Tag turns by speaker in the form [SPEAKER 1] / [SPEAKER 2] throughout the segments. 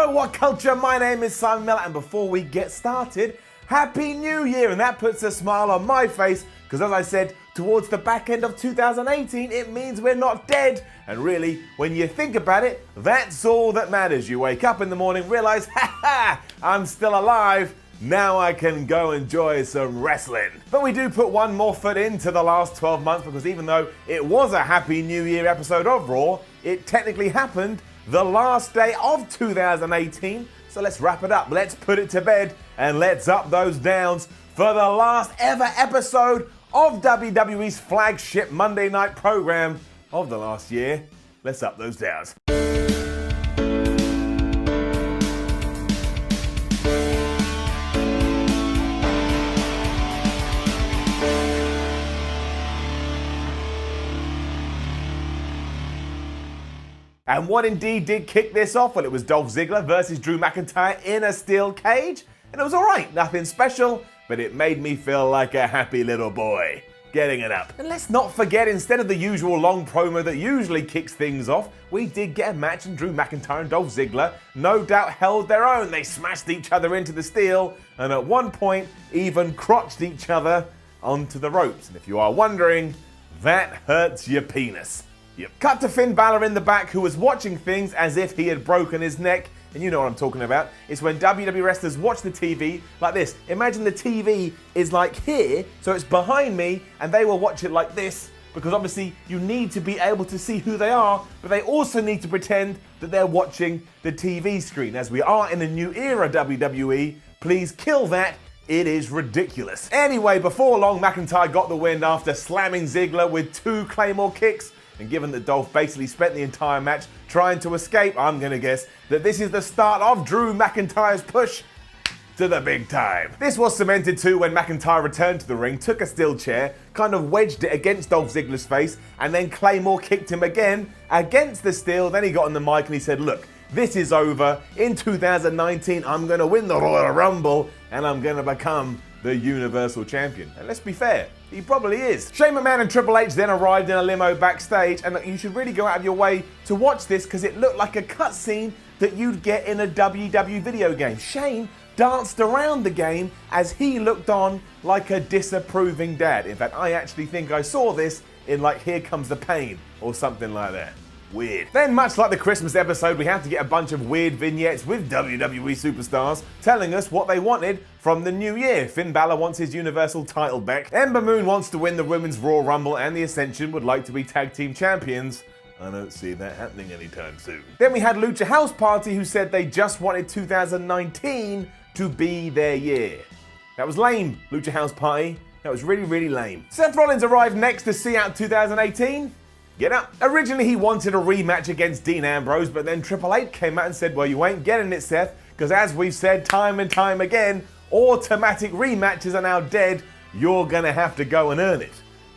[SPEAKER 1] Hello, What Culture? My name is Simon Miller, and before we get started, Happy New Year! And that puts a smile on my face, because as I said, towards the back end of 2018, it means we're not dead. And really, when you think about it, that's all that matters. You wake up in the morning, realize, I'm still alive. Now I can go enjoy some wrestling. But we do put one more foot into the last 12 months, because even though it was a Happy New Year episode of Raw, it technically happened the last day of 2018. So let's wrap it up, let's put it to bed, and let's up those downs for the last ever episode of WWE's flagship Monday night program of the last year. Let's up those downs. And what indeed did kick this off? Well, it was Dolph Ziegler versus Drew McIntyre in a steel cage. And it was alright, nothing special, but it made me feel like a happy little boy getting it up. And let's not forget, instead of the usual long promo that usually kicks things off, we did get a match, and Drew McIntyre and Dolph Ziggler no doubt held their own. They smashed each other into the steel, and at one point even crotched each other onto the ropes. And if you are wondering, that hurts your penis. Yep. Cut to Finn Balor in the back, who was watching things as if he had broken his neck. And you know what I'm talking about. It's when WWE wrestlers watch the TV like this. Imagine the TV is like here, so it's behind me, and they will watch it like this, because obviously you need to be able to see who they are, but they also need to pretend that they're watching the TV screen. As we are in a new era, WWE, please kill that. It is ridiculous. Anyway, before long, McIntyre got the win after slamming Ziggler with 2 Claymore kicks. And given that Dolph basically spent the entire match trying to escape, I'm going to guess that this is the start of Drew McIntyre's push to the big time. This was cemented too when McIntyre returned to the ring, took a steel chair, kind of wedged it against Dolph Ziggler's face, and then Claymore kicked him again against the steel. Then he got on the mic and he said, look, this is over. In 2019, I'm going to win the Royal Rumble, and I'm going to become the Universal Champion. And let's be fair, he probably is. Shane McMahon and Triple H then arrived in a limo backstage, and you should really go out of your way to watch this, because it looked like a cutscene that you'd get in a WWE video game. Shane danced around the game as he looked on like a disapproving dad. In fact, I actually think I saw this in like Here Comes the Pain or something like that. Weird. Then, much like the Christmas episode, we have to get a bunch of weird vignettes with WWE superstars telling us what they wanted from the new year. Finn Balor wants his Universal title back. Ember Moon wants to win the Women's Royal Rumble, and the Ascension would like to be tag team champions. I don't see that happening anytime soon. Then we had Lucha House Party, who said they just wanted 2019 to be their year. That was lame, Lucha House Party. That was really, really lame. Seth Rollins arrived next to see out 2018. Get up. Originally, he wanted a rematch against Dean Ambrose, but then Triple H came out and said, well, you ain't getting it, Seth, because as we've said time and time again, automatic rematches are now dead. You're gonna have to go and earn it.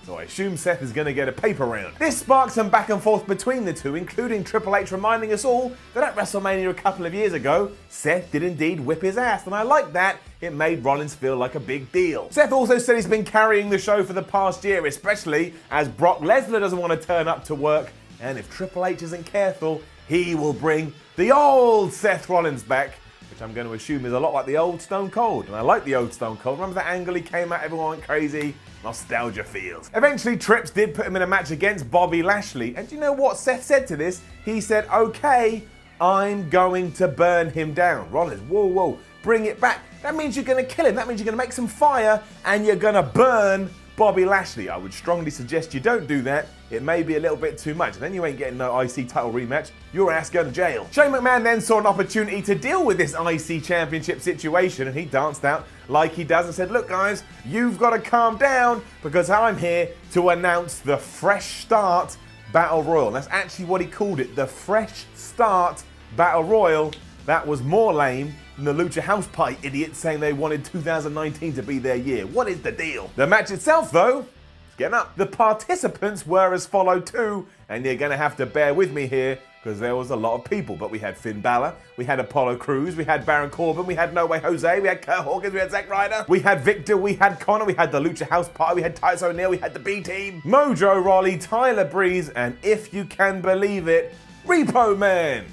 [SPEAKER 1] So I assume Seth is gonna get a paper round. This sparked some back and forth between the two, including Triple H reminding us all that at WrestleMania a couple of years ago, Seth did indeed whip his ass, and I like that. It made Rollins feel like a big deal. Seth also said he's been carrying the show for the past year, especially as Brock Lesnar doesn't want to turn up to work, and if Triple H isn't careful, he will bring the old Seth Rollins back, which I'm going to assume is a lot like the old Stone Cold. And I like the old Stone Cold. Remember that angle he came out, everyone went crazy? Nostalgia feels. Eventually, Trips did put him in a match against Bobby Lashley. And do you know what Seth said to this? He said, okay, I'm going to burn him down. Rollins, whoa, bring it back. That means you're going to kill him. That means you're going to make some fire and you're going to burn Bobby Lashley. I would strongly suggest you don't do that. It may be a little bit too much. And then you ain't getting no IC title rematch. Your ass going to jail. Shane McMahon then saw an opportunity to deal with this IC championship situation, and he danced out like he does and said, look guys, you've got to calm down, because I'm here to announce the Fresh Start Battle Royal. And that's actually what he called it, the Fresh Start Battle Royal. That was more lame than the Lucha House Party idiots saying they wanted 2019 to be their year. What is the deal? The match itself, though, getting up. The participants were as follow too, and you're going to have to bear with me here, because there was a lot of people. But we had Finn Balor, we had Apollo Crews, we had Baron Corbin, we had No Way Jose, we had Kurt Hawkins, we had Zack Ryder, we had Victor, we had Connor, we had the Lucha House Party, we had Titus O'Neil, we had the B-Team, Mojo Rawley, Tyler Breeze, and if you can believe it, Repo Man.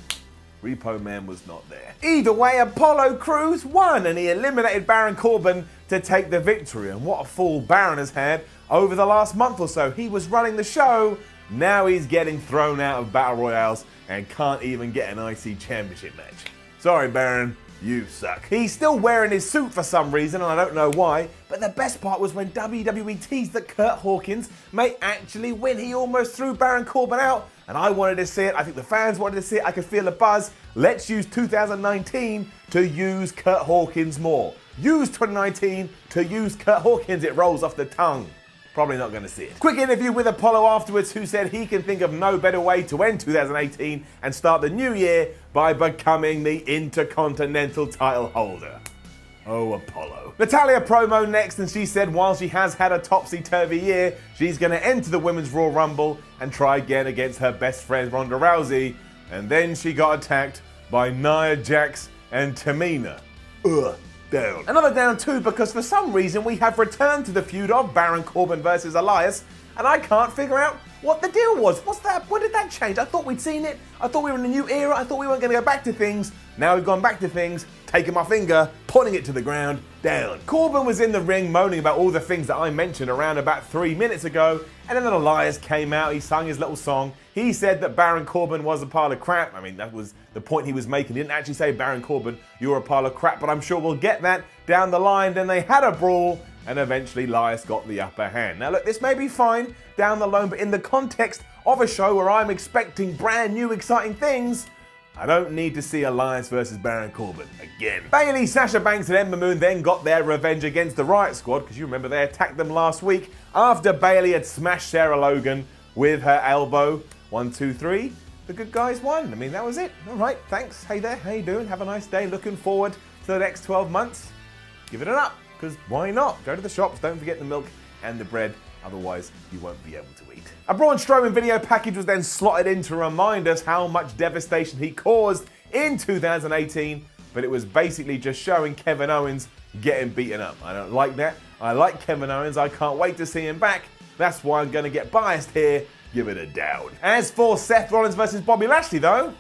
[SPEAKER 1] Repo Man was not there. Either way, Apollo Crews won and he eliminated Baron Corbin to take the victory. And what a fall Baron has had over the last month or so. He was running the show, now he's getting thrown out of Battle Royales and can't even get an IC Championship match. Sorry, Baron. You suck. He's still wearing his suit for some reason, and I don't know why, but the best part was when WWE teased that Kurt Hawkins may actually win. He almost threw Baron Corbin out, and I wanted to see it. I think the fans wanted to see it. I could feel the buzz. Let's use 2019 to use Kurt Hawkins more. Use 2019 to use Kurt Hawkins. It rolls off the tongue. Probably not going to see it. Quick interview with Apollo afterwards, who said he can think of no better way to end 2018 and start the new year by becoming the Intercontinental title holder. Oh, Apollo. Natalya promo next, and she said while she has had a topsy-turvy year, she's going to enter the Women's Royal Rumble and try again against her best friend Ronda Rousey. And then she got attacked by Nia Jax and Tamina. Ugh. Down. Another down too, because for some reason we have returned to the feud of Baron Corbin versus Elias, and I can't figure out what the deal was. What's that? When did that change? I thought we'd seen it. I thought we were in a new era. I thought we weren't going to go back to things. Now we've gone back to things, taking my finger, pointing it to the ground, down. Corbin was in the ring moaning about all the things that I mentioned around about 3 minutes ago, and then Elias came out, he sang his little song. He said that Baron Corbin was a pile of crap. I mean, that was the point he was making. He didn't actually say, Baron Corbin, you're a pile of crap, but I'm sure we'll get that down the line. Then they had a brawl, and eventually Elias got the upper hand. Now look, this may be fine down the line, but in the context of a show where I'm expecting brand new exciting things, I don't need to see Elias versus Baron Corbin again. Bayley, Sasha Banks, and Ember Moon then got their revenge against the Riot Squad, because you remember they attacked them last week after Bayley had smashed Sarah Logan with her elbow. 1, 2, 3. The good guys won. I mean, that was it. All right, thanks. Hey there, how you doing? Have a nice day. Looking forward to the next 12 months. Give it an up, because why not? Go to the shops, don't forget the milk and the bread. Otherwise, you won't be able to eat. A Braun Strowman video package was then slotted in to remind us how much devastation he caused in 2018, but it was basically just showing Kevin Owens getting beaten up. I don't like that. I like Kevin Owens. I can't wait to see him back. That's why I'm going to get biased here. Give it a down. As for Seth Rollins versus Bobby Lashley, though,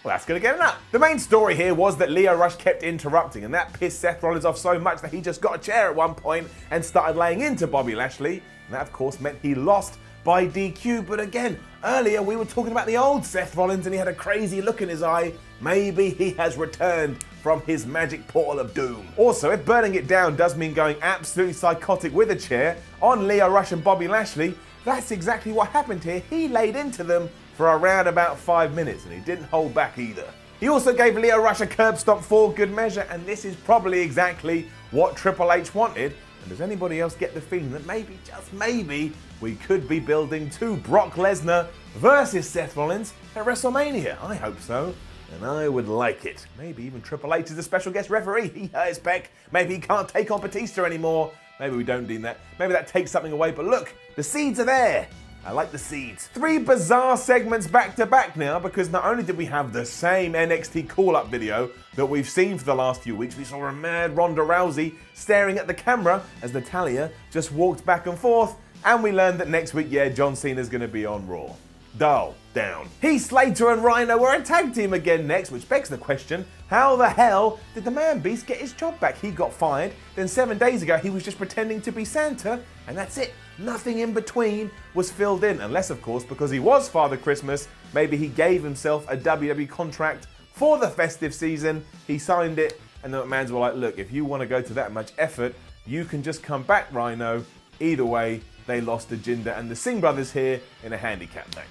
[SPEAKER 1] well, that's going to get an up. The main story here was that Lio Rush kept interrupting, and that pissed Seth Rollins off so much that he just got a chair at one point and started laying into Bobby Lashley. And that, of course, meant he lost by DQ. But again, earlier we were talking about the old Seth Rollins, and he had a crazy look in his eye. Maybe he has returned from his magic portal of doom. Also, if burning it down does mean going absolutely psychotic with a chair on Lio Rush and Bobby Lashley, that's exactly what happened here. He laid into them for around about 5 minutes, and he didn't hold back either. He also gave Lio Rush a curb stomp for good measure, and this is probably exactly what Triple H wanted. And does anybody else get the feeling that maybe, just maybe, we could be building to Brock Lesnar versus Seth Rollins at WrestleMania? I hope so, and I would like it. Maybe even Triple H is a special guest referee. He hurt his pec. Maybe he can't take on Batista anymore. Maybe we don't need that. Maybe that takes something away, but look, the seeds are there. I like the seeds. 3 bizarre segments back to back now, because not only did we have the same NXT call-up video that we've seen for the last few weeks, we saw a mad Ronda Rousey staring at the camera as Natalya just walked back and forth, and we learned that next week, John Cena's going to be on Raw. Dull. Down. Heath Slater and Rhino were a tag team again next, which begs the question, how the hell did the Man Beast get his job back? He got fired, then 7 days ago he was just pretending to be Santa, and that's it. Nothing in between was filled in, unless of course because he was Father Christmas, maybe he gave himself a WWE contract for the festive season, he signed it, and the McMahons were like, look, if you want to go to that much effort, you can just come back, Rhino. Either way, they lost to Jinder and the Singh brothers here in a handicap match.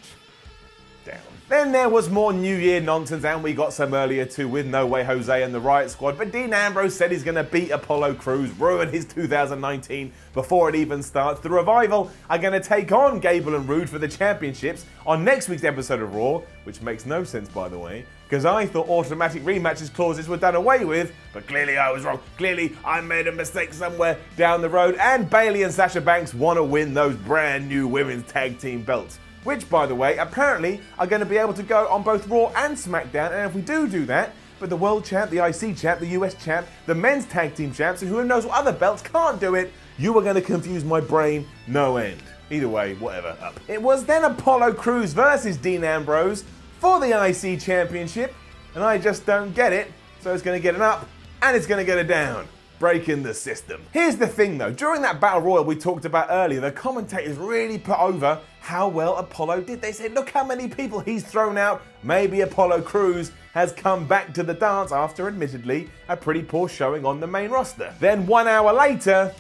[SPEAKER 1] Down. Then there was more New Year nonsense, and we got some earlier too with No Way Jose and the Riot Squad, but Dean Ambrose said he's going to beat Apollo Crews, ruin his 2019 before it even starts. The Revival are going to take on Gable and Rude for the championships on next week's episode of Raw, which makes no sense, by the way, because I thought automatic rematches clauses were done away with, but clearly I was wrong. Clearly I made a mistake somewhere down the road, and Bayley and Sasha Banks want to win those brand new women's tag team belts, which, by the way, apparently are going to be able to go on both Raw and SmackDown. And if we do that, but the World Champ, the IC Champ, the US Champ, the Men's Tag Team Champs, and who knows what other belts can't do it, you are going to confuse my brain no end. Either way, whatever, up. It was then Apollo Crews versus Dean Ambrose for the IC Championship, and I just don't get it, so it's going to get an up, and it's going to get a down. Breaking the system. Here's the thing though, during that battle royal we talked about earlier, the commentators really put over how well Apollo did. They said, look how many people he's thrown out. Maybe Apollo Crews has come back to the dance after admittedly a pretty poor showing on the main roster. Then 1 hour later,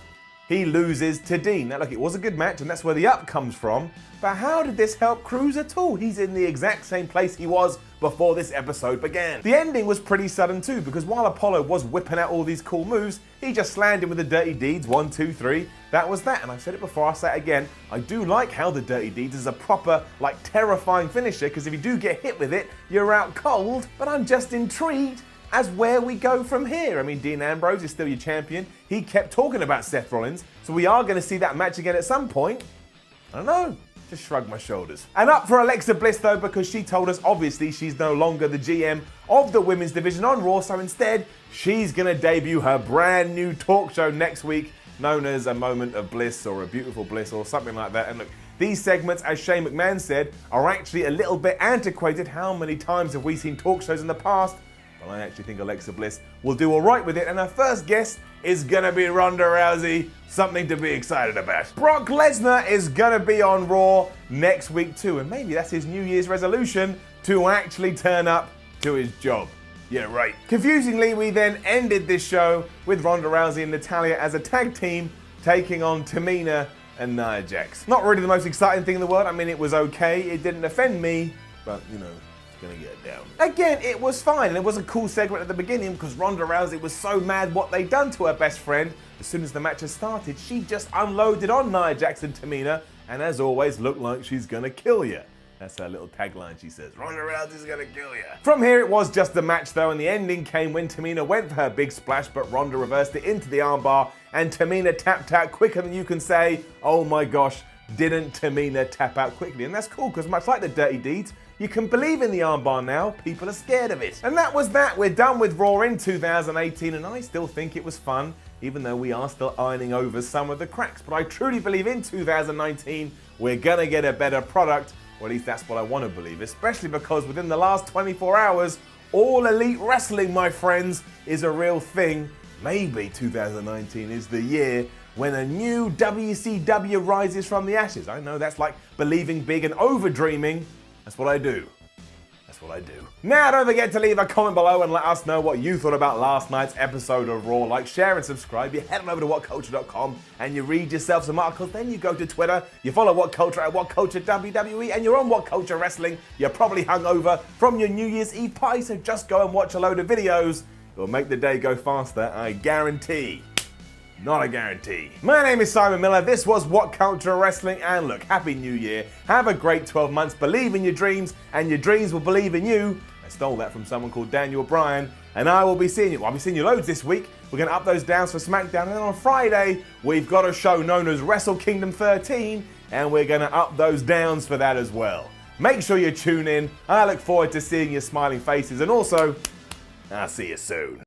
[SPEAKER 1] he loses to Dean. Now look, it was a good match and that's where the up comes from, but how did this help Crews at all? He's in the exact same place he was before this episode began. The ending was pretty sudden too, because while Apollo was whipping out all these cool moves, he just slammed him with the Dirty Deeds, 1, 2, 3. That was that, and I've said it before, I'll say it again. I do like how the Dirty Deeds is a proper, like, terrifying finisher, because if you do get hit with it, you're out cold, but I'm just intrigued as where we go from here. I mean, Dean Ambrose is still your champion. He kept talking about Seth Rollins, so we are going to see that match again at some point. I don't know. Just shrug my shoulders. And up for Alexa Bliss though, because she told us obviously she's no longer the GM of the women's division on Raw, so instead she's gonna debut her brand new talk show next week known as A Moment of Bliss or A Beautiful Bliss or something like that. And look, these segments, as Shane McMahon said, are actually a little bit antiquated. How many times have we seen talk shows in the past? Well, I actually think Alexa Bliss will do all right with it, and her first guest is gonna be Ronda Rousey, something to be excited about. Brock Lesnar is gonna be on Raw next week too, and maybe that's his New Year's resolution, to actually turn up to his job. Yeah, right. Confusingly, we then ended this show with Ronda Rousey and Natalya as a tag team taking on Tamina and Nia Jax. Not really the most exciting thing in the world. I mean, it was okay. It didn't offend me, but you know, gonna get down. Again, it was fine. It was a cool segment at the beginning because Ronda Rousey was so mad what they'd done to her best friend. As soon as the match had started, she just unloaded on Nia Jax and Tamina, and as always, looked like she's gonna kill you. That's her little tagline, she says, Ronda Rousey's gonna kill you. From here, it was just a match though, and the ending came when Tamina went for her big splash, but Ronda reversed it into the armbar, and Tamina tapped out quicker than you can say, oh my gosh, didn't Tamina tap out quickly? And that's cool, because much like the Dirty Deeds, you can believe in the armbar now, people are scared of it. And that was that, we're done with Raw in 2018, and I still think it was fun, even though we are still ironing over some of the cracks. But I truly believe in 2019, we're gonna get a better product, or at least that's what I want to believe, especially because within the last 24 hours, All Elite Wrestling, my friends, is a real thing. Maybe 2019 is the year when a new WCW rises from the ashes. I know that's like believing big and over-dreaming. That's what I do. That's what I do. Now, don't forget to leave a comment below and let us know what you thought about last night's episode of Raw. Like, share, and subscribe. You head on over to WhatCulture.com and you read yourself some articles. Then you go to Twitter, you follow What Culture at What Culture WWE, and you're on What Culture Wrestling. You're probably hungover from your New Year's Eve party, so just go and watch a load of videos. It'll make the day go faster, I guarantee. Not a guarantee. My name is Simon Miller, this was What Culture Wrestling, and look, Happy New Year. Have a great 12 months, believe in your dreams, and your dreams will believe in you. I stole that from someone called Daniel Bryan, and I will be seeing you. I'll be seeing you loads this week. We're gonna up those downs for SmackDown, and then on Friday, we've got a show known as Wrestle Kingdom 13, and we're gonna up those downs for that as well. Make sure you tune in. I look forward to seeing your smiling faces, and also, I'll see you soon.